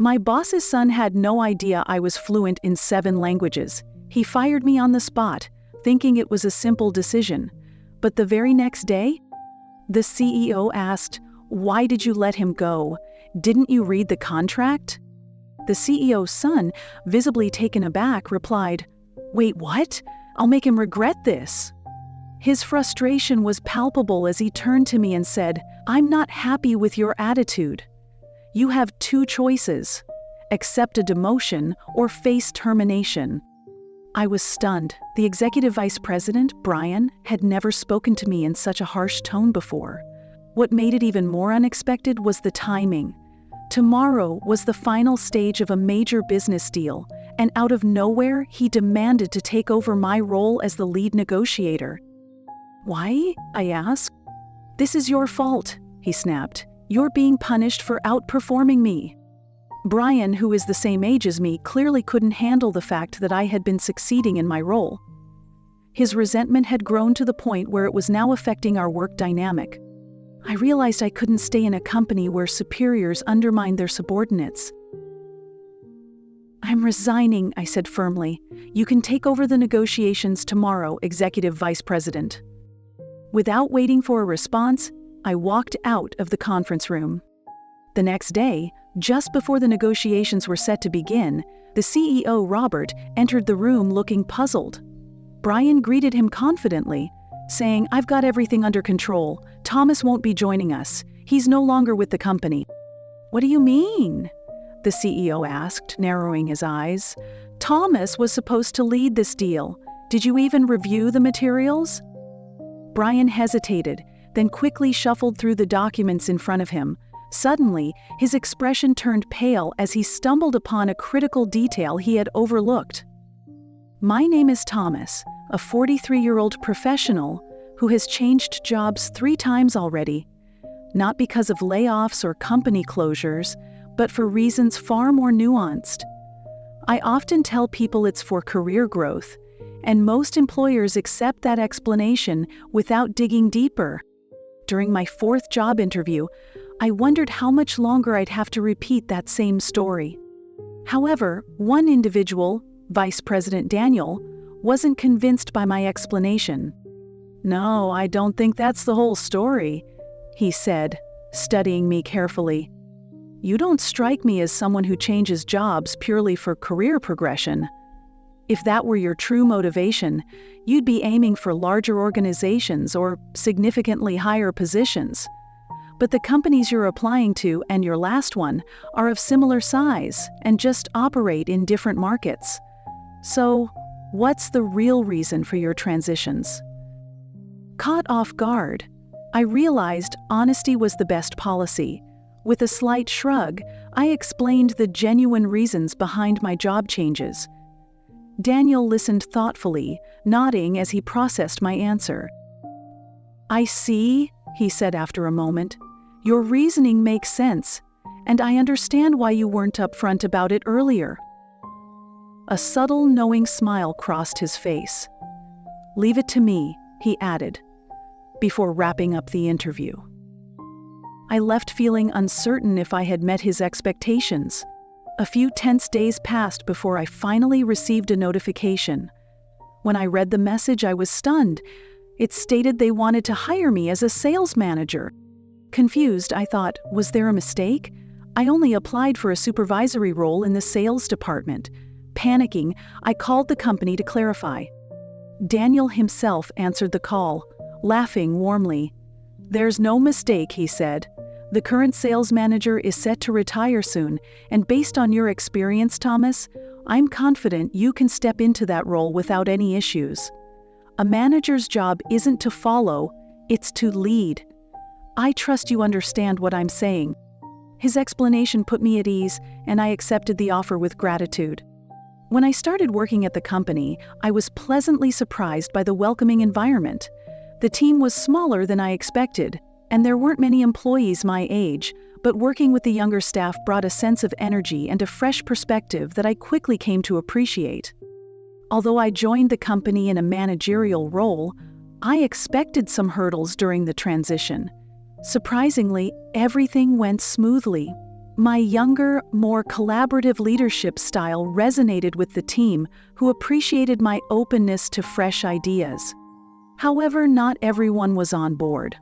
My boss's son had no idea I was fluent in 7 languages. He fired me on the spot, thinking it was a simple decision. But the very next day, the CEO asked, "Why did you let him go? Didn't you read the contract?" The CEO's son, visibly taken aback, replied, "Wait, what? I'll make him regret this." His frustration was palpable as he turned to me and said, "I'm not happy with your attitude. You have 2 choices: accept a demotion or face termination." I was stunned. The executive vice president, Brian, had never spoken to me in such a harsh tone before. What made it even more unexpected was the timing. Tomorrow was the final stage of a major business deal, and out of nowhere, he demanded to take over my role as the lead negotiator. "Why?" I asked. "This is your fault," he snapped. "You're being punished for outperforming me." Brian, who is the same age as me, clearly couldn't handle the fact that I had been succeeding in my role. His resentment had grown to the point where it was now affecting our work dynamic. I realized I couldn't stay in a company where superiors undermined their subordinates. "I'm resigning," I said firmly. "You can take over the negotiations tomorrow, Executive Vice President." Without waiting for a response, I walked out of the conference room. The next day, just before the negotiations were set to begin, the CEO, Robert, entered the room looking puzzled. Brian greeted him confidently, saying, "I've got everything under control. Thomas won't be joining us. He's no longer with the company." "What do you mean?" the CEO asked, narrowing his eyes. "Thomas was supposed to lead this deal. Did you even review the materials?" Brian hesitated, then quickly shuffled through the documents in front of him. Suddenly, his expression turned pale as he stumbled upon a critical detail he had overlooked. "My name is Thomas, a 43-year-old professional who has changed jobs 3 times already, not because of layoffs or company closures, but for reasons far more nuanced. I often tell people it's for career growth, and most employers accept that explanation without digging deeper. During my 4th job interview, I wondered how much longer I'd have to repeat that same story. However, one individual, Vice President Daniel, wasn't convinced by my explanation. "No, I don't think that's the whole story," he said, studying me carefully. "You don't strike me as someone who changes jobs purely for career progression. If that were your true motivation, you'd be aiming for larger organizations or significantly higher positions. But the companies you're applying to and your last one are of similar size and just operate in different markets. So, what's the real reason for your transitions?" Caught off guard, I realized honesty was the best policy. With a slight shrug, I explained the genuine reasons behind my job changes. Daniel listened thoughtfully, nodding as he processed my answer. "I see," he said after a moment. "Your reasoning makes sense, and I understand why you weren't upfront about it earlier." A subtle, knowing smile crossed his face. "Leave it to me," he added, before wrapping up the interview. I left feeling uncertain if I had met his expectations. A few tense days passed before I finally received a notification. When I read the message, I was stunned. It stated they wanted to hire me as a sales manager. Confused, I thought, was there a mistake? I only applied for a supervisory role in the sales department. Panicking, I called the company to clarify. Daniel himself answered the call, laughing warmly. "There's no mistake," he said. "The current sales manager is set to retire soon, and based on your experience, Thomas, I'm confident you can step into that role without any issues. A manager's job isn't to follow, it's to lead. I trust you understand what I'm saying." His explanation put me at ease, and I accepted the offer with gratitude. When I started working at the company, I was pleasantly surprised by the welcoming environment. The team was smaller than I expected, and there weren't many employees my age, but working with the younger staff brought a sense of energy and a fresh perspective that I quickly came to appreciate. Although I joined the company in a managerial role, I expected some hurdles during the transition. Surprisingly, everything went smoothly. My younger, more collaborative leadership style resonated with the team, who appreciated my openness to fresh ideas. However, not everyone was on board.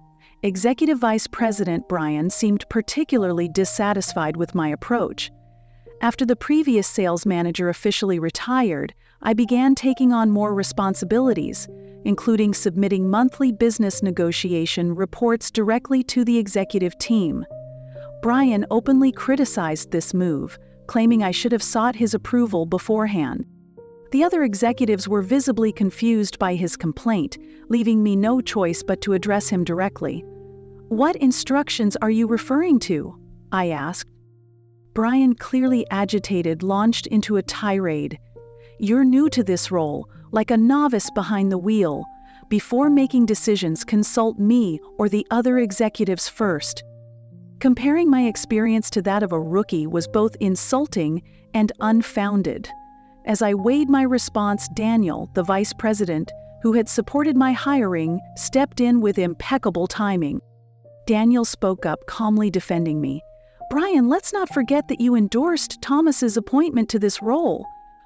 Executive Vice President Brian seemed particularly dissatisfied with my approach. After the previous sales manager officially retired, I began taking on more responsibilities, including submitting monthly business negotiation reports directly to the executive team. Brian openly criticized this move, claiming I should have sought his approval beforehand. The other executives were visibly confused by his complaint, leaving me no choice but to address him directly. "What instructions are you referring to?" I asked. Brian, clearly agitated, launched into a tirade. "You're new to this role, like a novice behind the wheel. Before making decisions, consult me or the other executives first." Comparing my experience to that of a rookie was both insulting and unfounded. As I weighed my response, Daniel, the vice president, who had supported my hiring, stepped in with impeccable timing. Daniel spoke up, calmly defending me. "Brian, let's not forget that you endorsed Thomas's appointment to this role.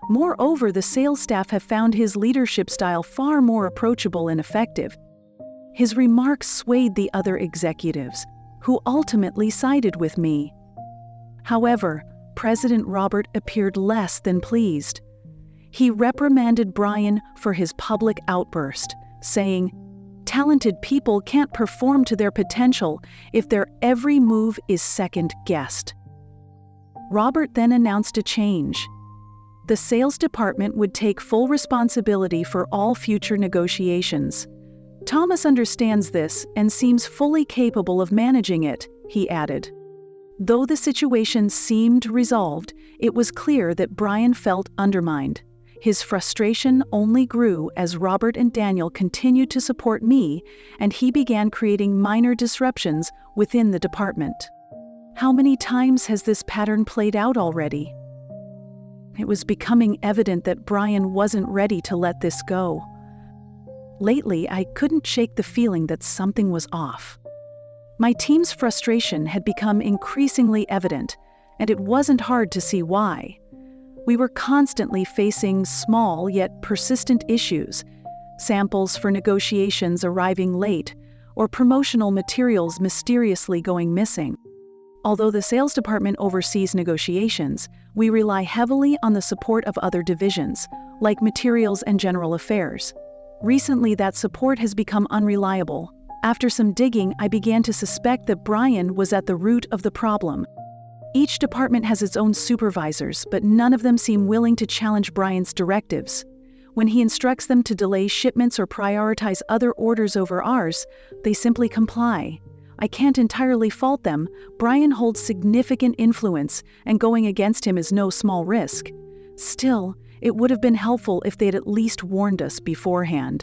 Moreover, the sales staff have found his leadership style far more approachable and effective." His remarks swayed the other executives, who ultimately sided with me. However, President Robert appeared less than pleased. He reprimanded Brian for his public outburst, saying, "Talented people can't perform to their potential if their every move is second-guessed." Robert then announced a change. The sales department would take full responsibility for all future negotiations. "Thomas understands this and seems fully capable of managing it," he added. Though the situation seemed resolved, it was clear that Brian felt undermined. His frustration only grew as Robert and Daniel continued to support me, and he began creating minor disruptions within the department. How many times has this pattern played out already? It was becoming evident that Brian wasn't ready to let this go. Lately, I couldn't shake the feeling that something was off. My team's frustration had become increasingly evident, and it wasn't hard to see why. We were constantly facing small yet persistent issues, samples for negotiations arriving late, or promotional materials mysteriously going missing. Although the sales department oversees negotiations, we rely heavily on the support of other divisions, like materials and general affairs. Recently, that support has become unreliable. After some digging, I began to suspect that Brian was at the root of the problem. Each department has its own supervisors, but none of them seem willing to challenge Brian's directives. When he instructs them to delay shipments or prioritize other orders over ours, they simply comply. I can't entirely fault them. Brian holds significant influence, and going against him is no small risk. Still, it would have been helpful if they'd at least warned us beforehand.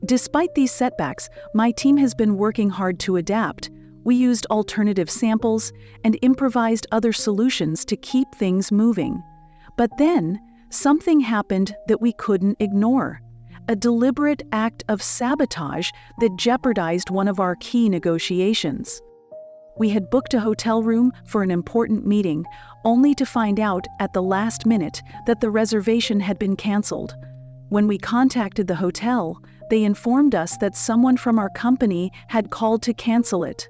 Despite these setbacks, my team has been working hard to adapt. We used alternative samples and improvised other solutions to keep things moving. But then, something happened that we couldn't ignore. A deliberate act of sabotage that jeopardized one of our key negotiations. We had booked a hotel room for an important meeting, only to find out at the last minute that the reservation had been canceled. When we contacted the hotel, they informed us that someone from our company had called to cancel it.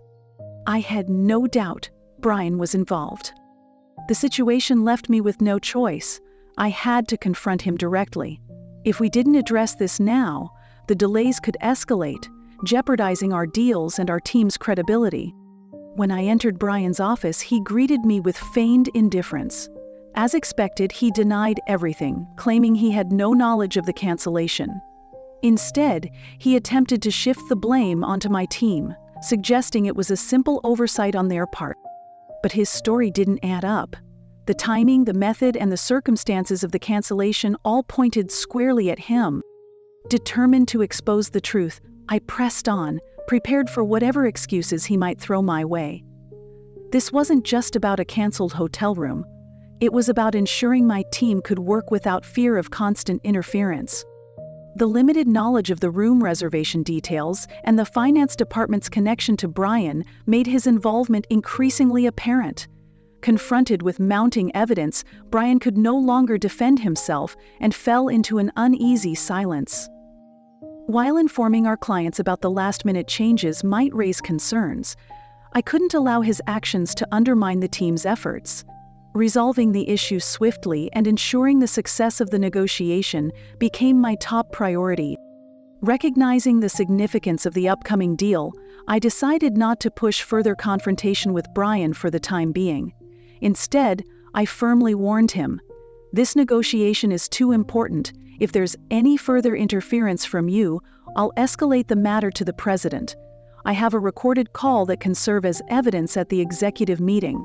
I had no doubt Brian was involved. The situation left me with no choice. I had to confront him directly. If we didn't address this now, the delays could escalate, jeopardizing our deals and our team's credibility. When I entered Brian's office, he greeted me with feigned indifference. As expected, he denied everything, claiming he had no knowledge of the cancellation. Instead, he attempted to shift the blame onto my team, suggesting it was a simple oversight on their part. But his story didn't add up. The timing, the method, and the circumstances of the cancellation all pointed squarely at him. Determined to expose the truth, I pressed on, prepared for whatever excuses he might throw my way. This wasn't just about a canceled hotel room. It was about ensuring my team could work without fear of constant interference. The limited knowledge of the room reservation details and the finance department's connection to Brian made his involvement increasingly apparent. Confronted with mounting evidence, Brian could no longer defend himself and fell into an uneasy silence. While informing our clients about the last-minute changes might raise concerns, I couldn't allow his actions to undermine the team's efforts. Resolving the issue swiftly and ensuring the success of the negotiation became my top priority. Recognizing the significance of the upcoming deal, I decided not to push further confrontation with Brian for the time being. Instead, I firmly warned him, "This negotiation is too important. If there's any further interference from you, I'll escalate the matter to the president. I have a recorded call that can serve as evidence at the executive meeting."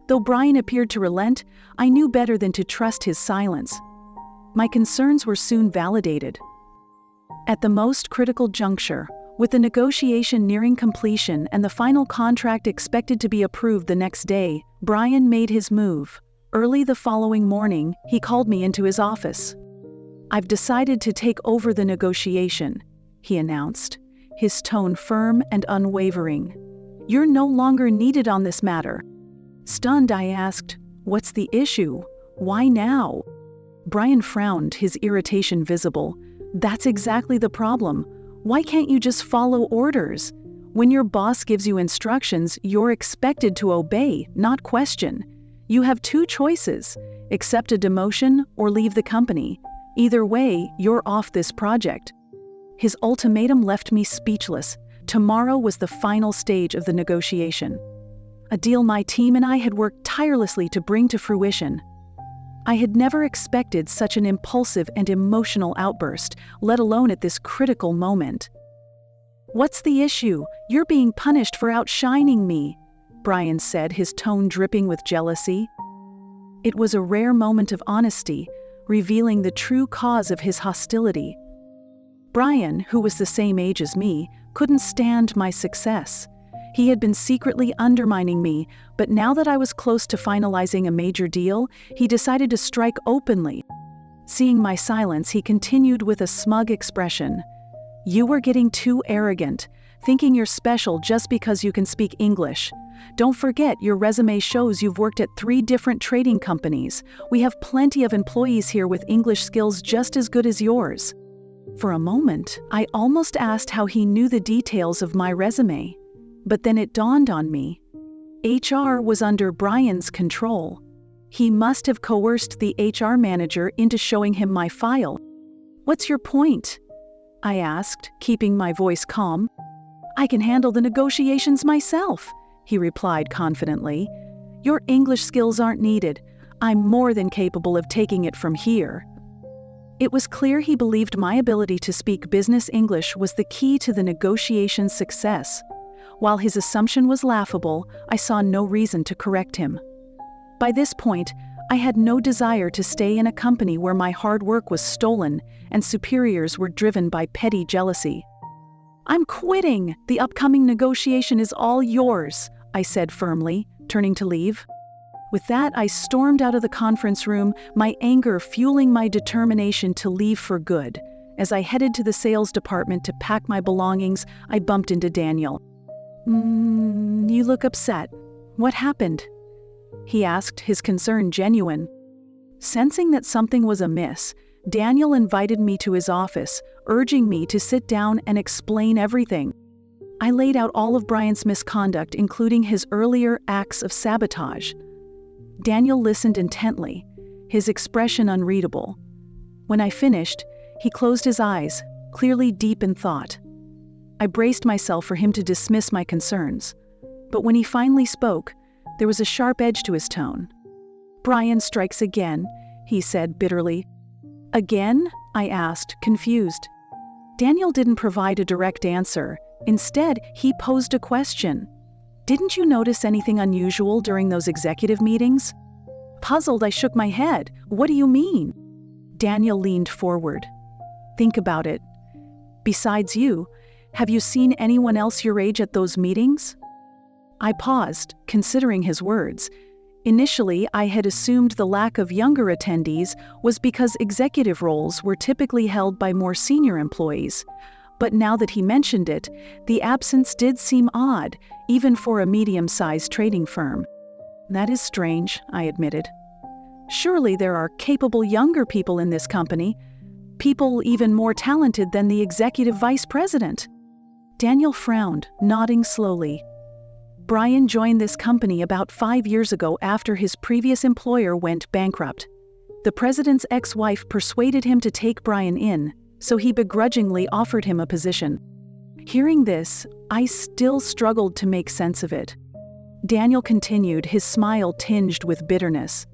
Though Brian appeared to relent, I knew better than to trust his silence. My concerns were soon validated. At the most critical juncture, with the negotiation nearing completion and the final contract expected to be approved the next day, Brian made his move. Early the following morning, he called me into his office. "I've decided to take over the negotiation," he announced, his tone firm and unwavering. "You're no longer needed on this matter." Stunned, I asked, "What's the issue? Why now?" Brian frowned, his irritation visible. "That's exactly the problem. Why can't you just follow orders? When your boss gives you instructions, you're expected to obey, not question. You have two choices: accept a demotion or leave the company. Either way, you're off this project." His ultimatum left me speechless. Tomorrow was the final stage of the negotiation, a deal my team and I had worked tirelessly to bring to fruition. I had never expected such an impulsive and emotional outburst, let alone at this critical moment. "What's the issue? You're being punished for outshining me," Brian said, his tone dripping with jealousy. It was a rare moment of honesty, revealing the true cause of his hostility. Brian, who was the same age as me, couldn't stand my success. He had been secretly undermining me, but now that I was close to finalizing a major deal, he decided to strike openly. Seeing my silence, he continued with a smug expression. "You were getting too arrogant, thinking you're special just because you can speak English. Don't forget, your resume shows you've worked at 3 different trading companies. We have plenty of employees here with English skills just as good as yours." For a moment, I almost asked how he knew the details of my resume. But then it dawned on me. HR was under Brian's control. He must have coerced the HR manager into showing him my file. "What's your point?" I asked, keeping my voice calm. "I can handle the negotiations myself," he replied confidently. "Your English skills aren't needed. I'm more than capable of taking it from here." It was clear he believed my ability to speak business English was the key to the negotiation's success. While his assumption was laughable, I saw no reason to correct him. By this point, I had no desire to stay in a company where my hard work was stolen and superiors were driven by petty jealousy. "I'm quitting! The upcoming negotiation is all yours," I said firmly, turning to leave. With that, I stormed out of the conference room, my anger fueling my determination to leave for good. As I headed to the sales department to pack my belongings, I bumped into Daniel. You look upset. What happened?" he asked, his concern genuine. Sensing that something was amiss, Daniel invited me to his office, urging me to sit down and explain everything. I laid out all of Brian's misconduct, including his earlier acts of sabotage. Daniel listened intently, his expression unreadable. When I finished, he closed his eyes, clearly deep in thought. I braced myself for him to dismiss my concerns, but when he finally spoke, there was a sharp edge to his tone. "Brian strikes again," he said bitterly. "Again?" I asked, confused. Daniel didn't provide a direct answer. Instead, he posed a question. "Didn't you notice anything unusual during those executive meetings?" Puzzled, I shook my head. "What do you mean?" Daniel leaned forward. "Think about it. Besides you, have you seen anyone else your age at those meetings?" I paused, considering his words. Initially, I had assumed the lack of younger attendees was because executive roles were typically held by more senior employees. But now that he mentioned it, the absence did seem odd, even for a medium-sized trading firm. That is strange, I admitted. Surely there are capable younger people in this company, people even more talented than the executive vice president. Daniel frowned, nodding slowly. Brian joined this company about 5 years ago after his previous employer went bankrupt. The president's ex-wife persuaded him to take Brian in, so he begrudgingly offered him a position. Hearing this, I still struggled to make sense of it. Daniel continued, his smile tinged with bitterness.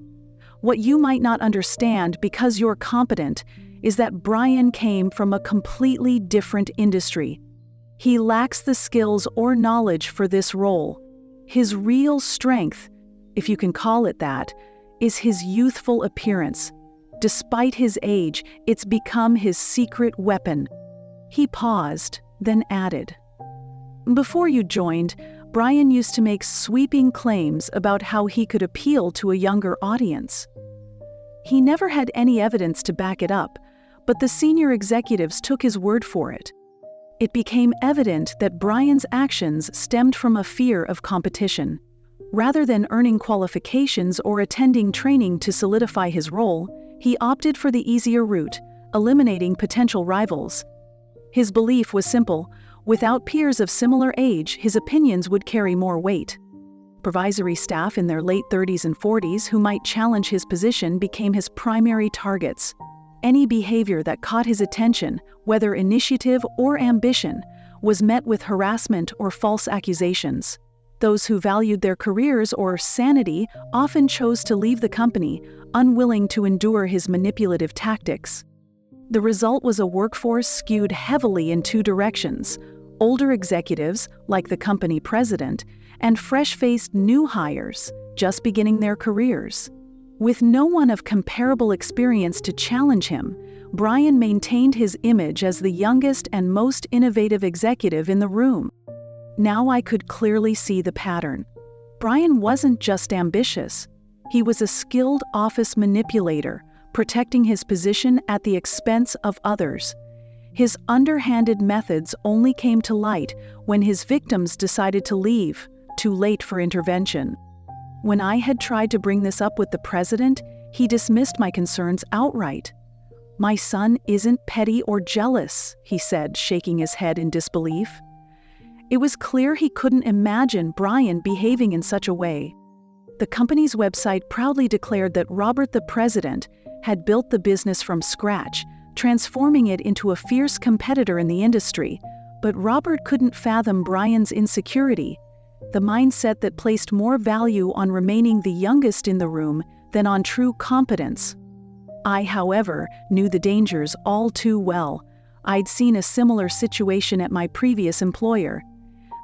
What you might not understand because you're competent is that Brian came from a completely different industry. He lacks the skills or knowledge for this role. His real strength, if you can call it that, is his youthful appearance. Despite his age, it's become his secret weapon. He paused, then added, "Before you joined, Brian used to make sweeping claims about how he could appeal to a younger audience. He never had any evidence to back it up, but the senior executives took his word for it. It became evident that Brian's actions stemmed from a fear of competition. Rather than earning qualifications or attending training to solidify his role, he opted for the easier route, eliminating potential rivals. His belief was simple: without peers of similar age, his opinions would carry more weight. Supervisory staff in their late 30s and 40s who might challenge his position became his primary targets. Any behavior that caught his attention, whether initiative or ambition, was met with harassment or false accusations. Those who valued their careers or sanity often chose to leave the company, unwilling to endure his manipulative tactics. The result was a workforce skewed heavily in two directions: older executives, like the company president, and fresh-faced new hires, just beginning their careers. With no one of comparable experience to challenge him, Brian maintained his image as the youngest and most innovative executive in the room. Now I could clearly see the pattern. Brian wasn't just ambitious. He was a skilled office manipulator, protecting his position at the expense of others. His underhanded methods only came to light when his victims decided to leave, too late for intervention. When I had tried to bring this up with the president, he dismissed my concerns outright. "My son isn't petty or jealous," he said, shaking his head in disbelief. It was clear he couldn't imagine Brian behaving in such a way. The company's website proudly declared that Robert, the president, had built the business from scratch, transforming it into a fierce competitor in the industry. But Robert couldn't fathom Brian's insecurity, the mindset that placed more value on remaining the youngest in the room than on true competence. I, however, knew the dangers all too well. I'd seen a similar situation at my previous employer.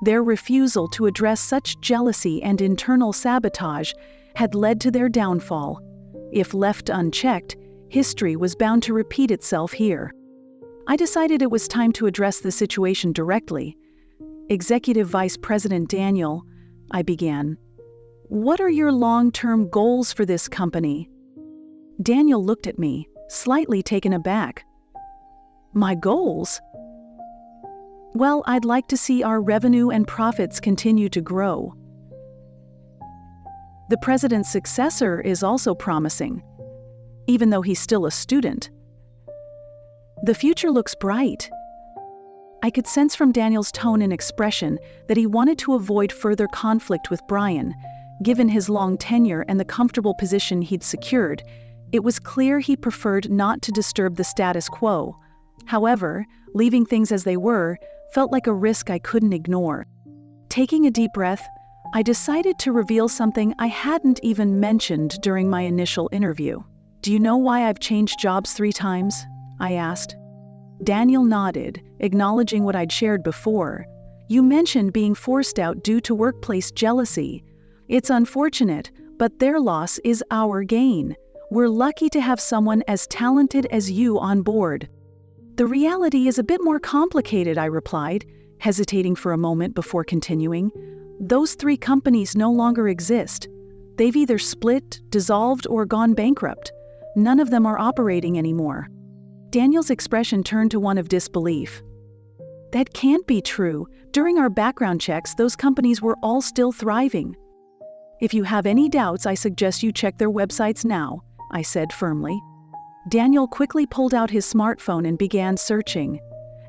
Their refusal to address such jealousy and internal sabotage had led to their downfall. If left unchecked, history was bound to repeat itself here. I decided it was time to address the situation directly. "Executive Vice President Daniel," I began, "what are your long-term goals for this company?" Daniel looked at me, slightly taken aback. "My goals? Well, I'd like to see our revenue and profits continue to grow. The president's successor is also promising, even though he's still a student. The future looks bright." I could sense from Daniel's tone and expression that he wanted to avoid further conflict with Brian. Given his long tenure and the comfortable position he'd secured, it was clear he preferred not to disturb the status quo. However, leaving things as they were felt like a risk I couldn't ignore. Taking a deep breath, I decided to reveal something I hadn't even mentioned during my initial interview. "Do you know why I've changed jobs 3 times?" I asked. Daniel nodded, acknowledging what I'd shared before. "You mentioned being forced out due to workplace jealousy. It's unfortunate, but their loss is our gain. We're lucky to have someone as talented as you on board." "The reality is a bit more complicated," I replied, hesitating for a moment before continuing. "Those 3 companies no longer exist. They've either split, dissolved, or gone bankrupt. None of them are operating anymore." Daniel's expression turned to one of disbelief. "That can't be true. During our background checks, those companies were all still thriving." If you have any doubts, I suggest you check their websites now, I said firmly. Daniel quickly pulled out his smartphone and began searching.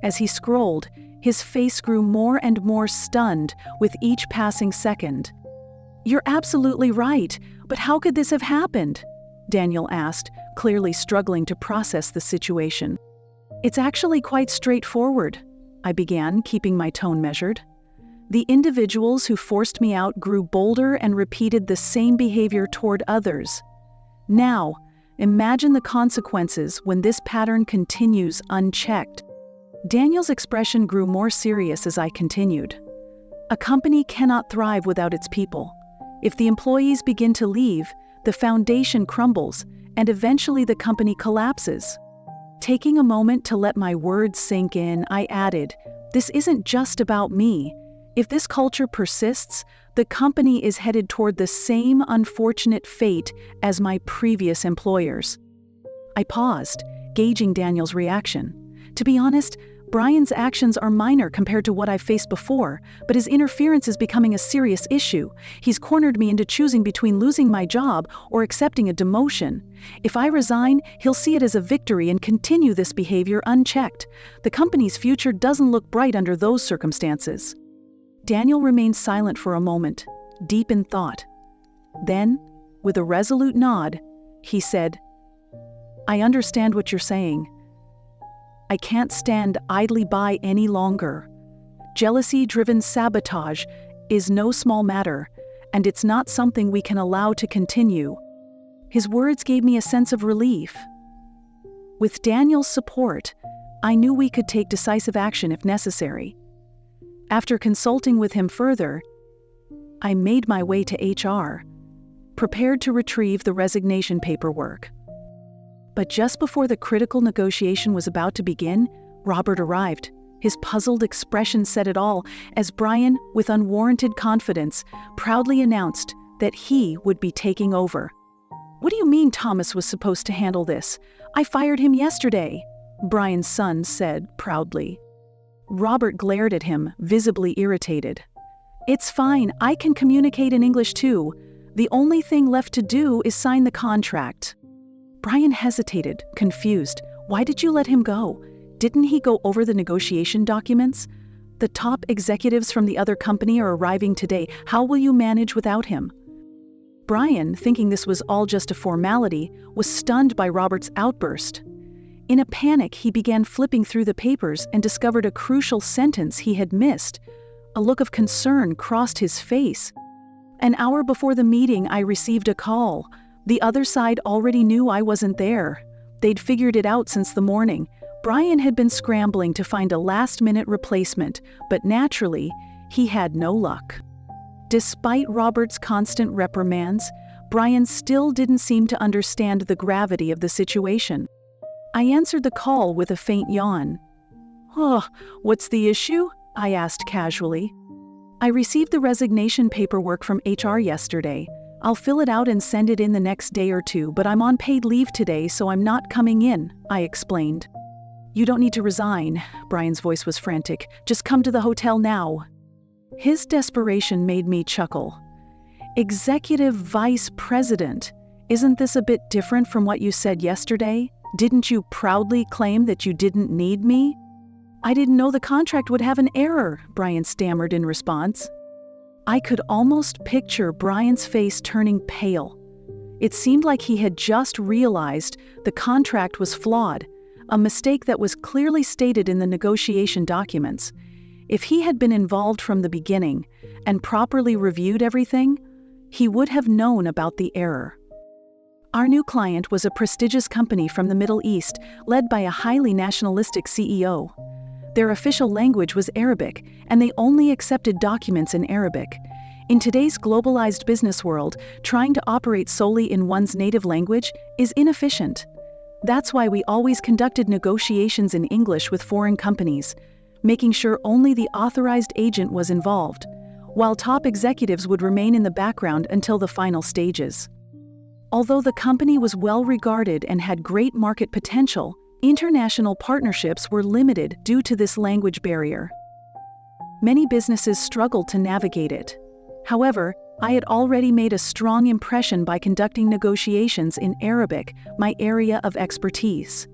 As he scrolled, his face grew more and more stunned with each passing second. "You're absolutely right, but how could this have happened?" Daniel asked, clearly struggling to process the situation. "It's actually quite straightforward," I began, keeping my tone measured. "The individuals who forced me out grew bolder and repeated the same behavior toward others. Now, imagine the consequences when this pattern continues unchecked." Daniel's expression grew more serious as I continued. "A company cannot thrive without its people. If the employees begin to leave, the foundation crumbles, and eventually the company collapses." Taking a moment to let my words sink in, I added, "This isn't just about me. If this culture persists, the company is headed toward the same unfortunate fate as my previous employers." I paused, gauging Daniel's reaction. To be honest, Brian's actions are minor compared to what I've faced before, but his interference is becoming a serious issue. He's cornered me into choosing between losing my job or accepting a demotion. If I resign, he'll see it as a victory and continue this behavior unchecked. The company's future doesn't look bright under those circumstances. Daniel remained silent for a moment, deep in thought. Then, with a resolute nod, he said, "I understand what you're saying. I can't stand idly by any longer. Jealousy-driven sabotage is no small matter, and it's not something we can allow to continue." His words gave me a sense of relief. With Daniel's support, I knew we could take decisive action if necessary. After consulting with him further, I made my way to HR, prepared to retrieve the resignation paperwork. But just before the critical negotiation was about to begin, Robert arrived. His puzzled expression said it all, as Brian, with unwarranted confidence, proudly announced that he would be taking over. "What do you mean Thomas was supposed to handle this? I fired him yesterday," Brian's son said proudly. Robert glared at him, visibly irritated. "It's fine, I can communicate in English too. The only thing left to do is sign the contract." Brian hesitated, confused. "Why did you let him go? Didn't he go over the negotiation documents? The top executives from the other company are arriving today. How will you manage without him?" Brian, thinking this was all just a formality, was stunned by Robert's outburst. In a panic, he began flipping through the papers and discovered a crucial sentence he had missed. A look of concern crossed his face. "An hour before the meeting, I received a call. The other side already knew I wasn't there. They'd figured it out since the morning. Brian had been scrambling to find a last-minute replacement, but naturally, he had no luck." Despite Robert's constant reprimands, Brian still didn't seem to understand the gravity of the situation. I answered the call with a faint yawn. "Oh, what's the issue?" I asked casually. "I received the resignation paperwork from HR yesterday. I'll fill it out and send it in the next day or two, but I'm on paid leave today, so I'm not coming in," I explained. "You don't need to resign," Brian's voice was frantic. "Just come to the hotel now." His desperation made me chuckle. "Executive Vice President, isn't this a bit different from what you said yesterday? Didn't you proudly claim that you didn't need me?" "I didn't know the contract would have an error," Brian stammered in response. I could almost picture Brian's face turning pale. It seemed like he had just realized the contract was flawed, a mistake that was clearly stated in the negotiation documents. If he had been involved from the beginning and properly reviewed everything, he would have known about the error. Our new client was a prestigious company from the Middle East, led by a highly nationalistic CEO. Their official language was Arabic, and they only accepted documents in Arabic. In today's globalized business world, trying to operate solely in one's native language is inefficient. That's why we always conducted negotiations in English with foreign companies, making sure only the authorized agent was involved, while top executives would remain in the background until the final stages. Although the company was well regarded and had great market potential, international partnerships were limited due to this language barrier. Many businesses struggled to navigate it. However, I had already made a strong impression by conducting negotiations in Arabic, my area of expertise.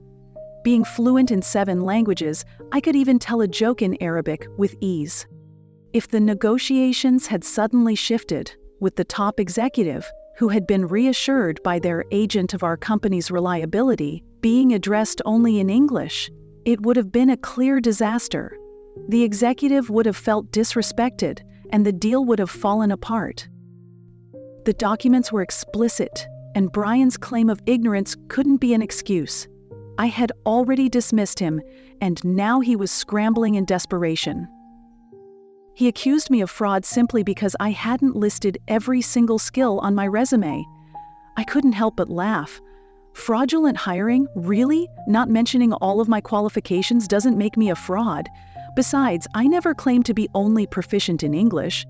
Being fluent in 7 languages, I could even tell a joke in Arabic with ease. If the negotiations had suddenly shifted, with the top executive, who had been reassured by their agent of our company's reliability, being addressed only in English, it would have been a clear disaster. The executive would have felt disrespected, and the deal would have fallen apart. The documents were explicit, and Brian's claim of ignorance couldn't be an excuse. I had already dismissed him, and now he was scrambling in desperation. He accused me of fraud simply because I hadn't listed every single skill on my resume. I couldn't help but laugh. Fraudulent hiring? Really? Not mentioning all of my qualifications doesn't make me a fraud. Besides, I never claimed to be only proficient in English.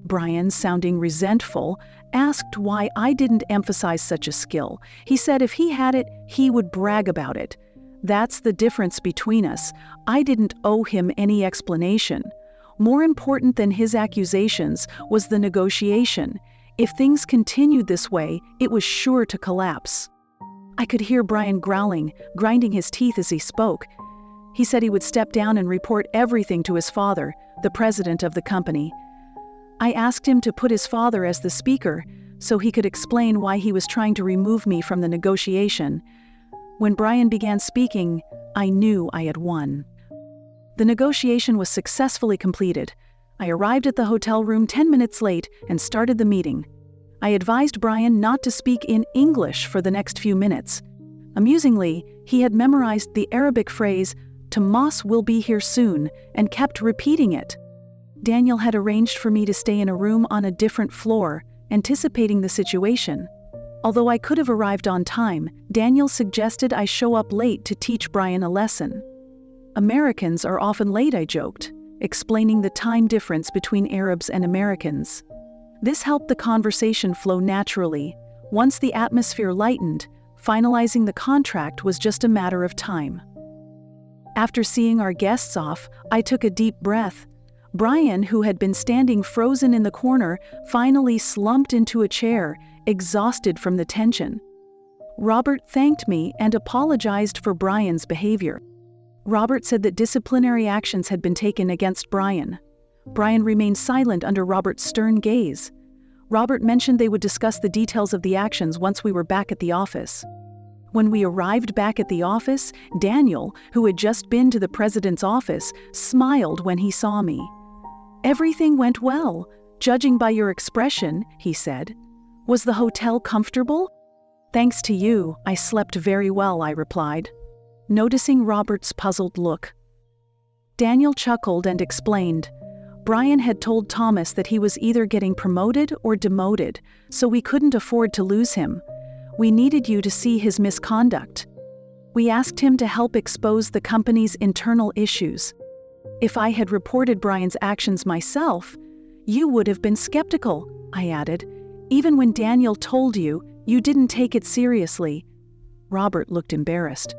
Brian, sounding resentful, asked why I didn't emphasize such a skill. He said if he had it, he would brag about it. That's the difference between us. I didn't owe him any explanation. More important than his accusations was the negotiation. If things continued this way, it was sure to collapse. I could hear Brian growling, grinding his teeth as he spoke. He said he would step down and report everything to his father, the president of the company. I asked him to put his father as the speaker so he could explain why he was trying to remove me from the negotiation. When Brian began speaking, I knew I had won. The negotiation was successfully completed. I arrived at the hotel room 10 minutes late and started the meeting. I advised Brian not to speak in English for the next few minutes. Amusingly, he had memorized the Arabic phrase, "Tomas will be here soon," and kept repeating it. Daniel had arranged for me to stay in a room on a different floor, anticipating the situation. Although I could have arrived on time, Daniel suggested I show up late to teach Brian a lesson. Americans are often late, I joked, explaining the time difference between Arabs and Americans. This helped the conversation flow naturally. Once the atmosphere lightened, finalizing the contract was just a matter of time. After seeing our guests off, I took a deep breath. Brian, who had been standing frozen in the corner, finally slumped into a chair, exhausted from the tension. Robert thanked me and apologized for Brian's behavior. Robert said that disciplinary actions had been taken against Brian. Brian remained silent under Robert's stern gaze. Robert mentioned they would discuss the details of the actions once we were back at the office. When we arrived back at the office, Daniel, who had just been to the president's office, smiled when he saw me. "Everything went well, judging by your expression," he said. "Was the hotel comfortable?" "Thanks to you, I slept very well," I replied, noticing Robert's puzzled look. Daniel chuckled and explained. Brian had told Thomas that he was either getting promoted or demoted, so we couldn't afford to lose him. We needed you to see his misconduct. We asked him to help expose the company's internal issues. If I had reported Brian's actions myself, you would have been skeptical, I added. Even when Daniel told you, you didn't take it seriously. Robert looked embarrassed.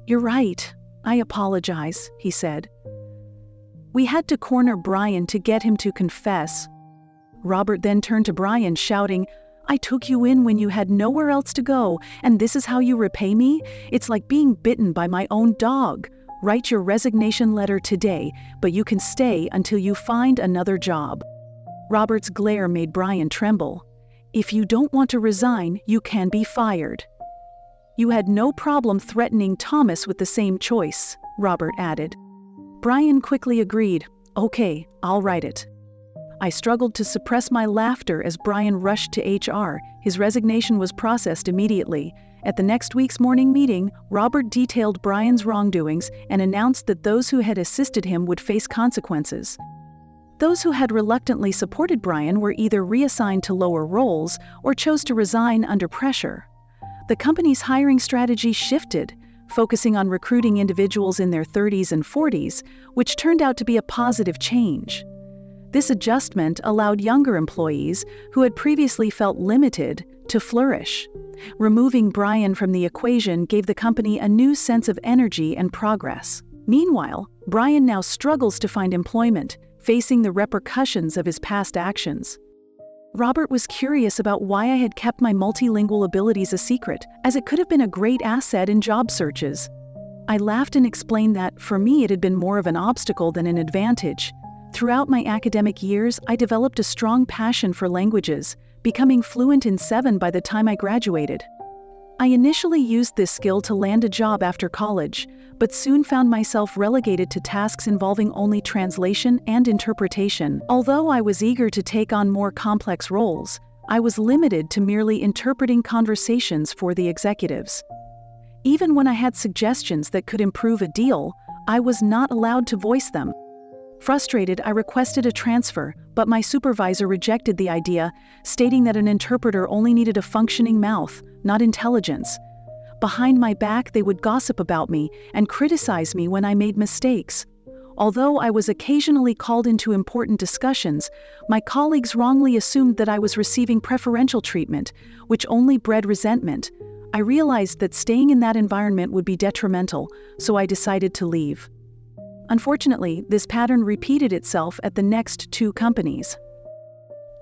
"You're right. I apologize," he said. We had to corner Brian to get him to confess. Robert then turned to Brian, shouting, "I took you in when you had nowhere else to go, and this is how you repay me? It's like being bitten by my own dog. Write your resignation letter today, but you can stay until you find another job." Robert's glare made Brian tremble. "If you don't want to resign, you can be fired." "You had no problem threatening Thomas with the same choice," Robert added. Brian quickly agreed. "Okay, I'll write it." I struggled to suppress my laughter as Brian rushed to HR. His resignation was processed immediately. At the next week's morning meeting, Robert detailed Brian's wrongdoings and announced that those who had assisted him would face consequences. Those who had reluctantly supported Brian were either reassigned to lower roles or chose to resign under pressure. The company's hiring strategy shifted, focusing on recruiting individuals in their 30s and 40s, which turned out to be a positive change. This adjustment allowed younger employees, who had previously felt limited, to flourish. Removing Brian from the equation gave the company a new sense of energy and progress. Meanwhile, Brian now struggles to find employment, facing the repercussions of his past actions. Robert was curious about why I had kept my multilingual abilities a secret, as it could have been a great asset in job searches. I laughed and explained that, for me, it had been more of an obstacle than an advantage. Throughout my academic years, I developed a strong passion for languages, becoming fluent in 7 by the time I graduated. I initially used this skill to land a job after college, but soon found myself relegated to tasks involving only translation and interpretation. Although I was eager to take on more complex roles, I was limited to merely interpreting conversations for the executives. Even when I had suggestions that could improve a deal, I was not allowed to voice them. Frustrated, I requested a transfer, but my supervisor rejected the idea, stating that an interpreter only needed a functioning mouth, not intelligence. Behind my back, they would gossip about me and criticize me when I made mistakes. Although I was occasionally called into important discussions, my colleagues wrongly assumed that I was receiving preferential treatment, which only bred resentment. I realized that staying in that environment would be detrimental, so I decided to leave. Unfortunately, this pattern repeated itself at the next 2 companies.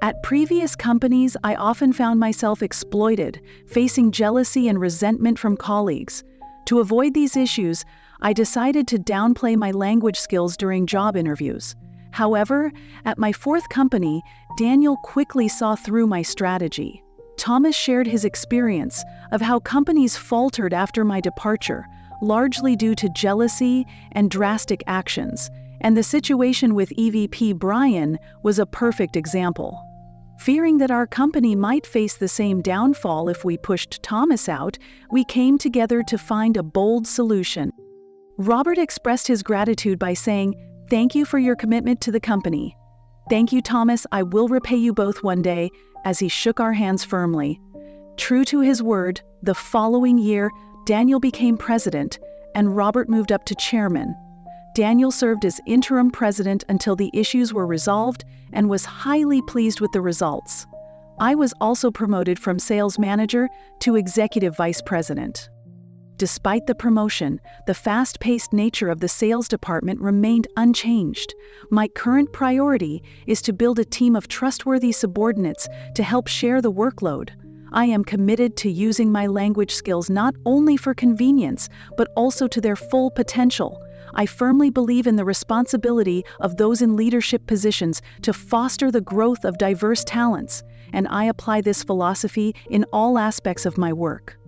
At previous companies, I often found myself exploited, facing jealousy and resentment from colleagues. To avoid these issues, I decided to downplay my language skills during job interviews. However, at my 4th company, Daniel quickly saw through my strategy. Thomas shared his experience of how companies faltered after my departure, largely due to jealousy and drastic actions, and the situation with EVP Brian was a perfect example. Fearing that our company might face the same downfall if we pushed Thomas out, we came together to find a bold solution. Robert expressed his gratitude by saying, "Thank you for your commitment to the company." "Thank you, Thomas, I will repay you both one day," as he shook our hands firmly. True to his word, the following year, Daniel became president, and Robert moved up to chairman. Daniel served as interim president until the issues were resolved and was highly pleased with the results. I was also promoted from sales manager to executive vice president. Despite the promotion, the fast-paced nature of the sales department remained unchanged. My current priority is to build a team of trustworthy subordinates to help share the workload. I am committed to using my language skills not only for convenience, but also to their full potential. I firmly believe in the responsibility of those in leadership positions to foster the growth of diverse talents, and I apply this philosophy in all aspects of my work.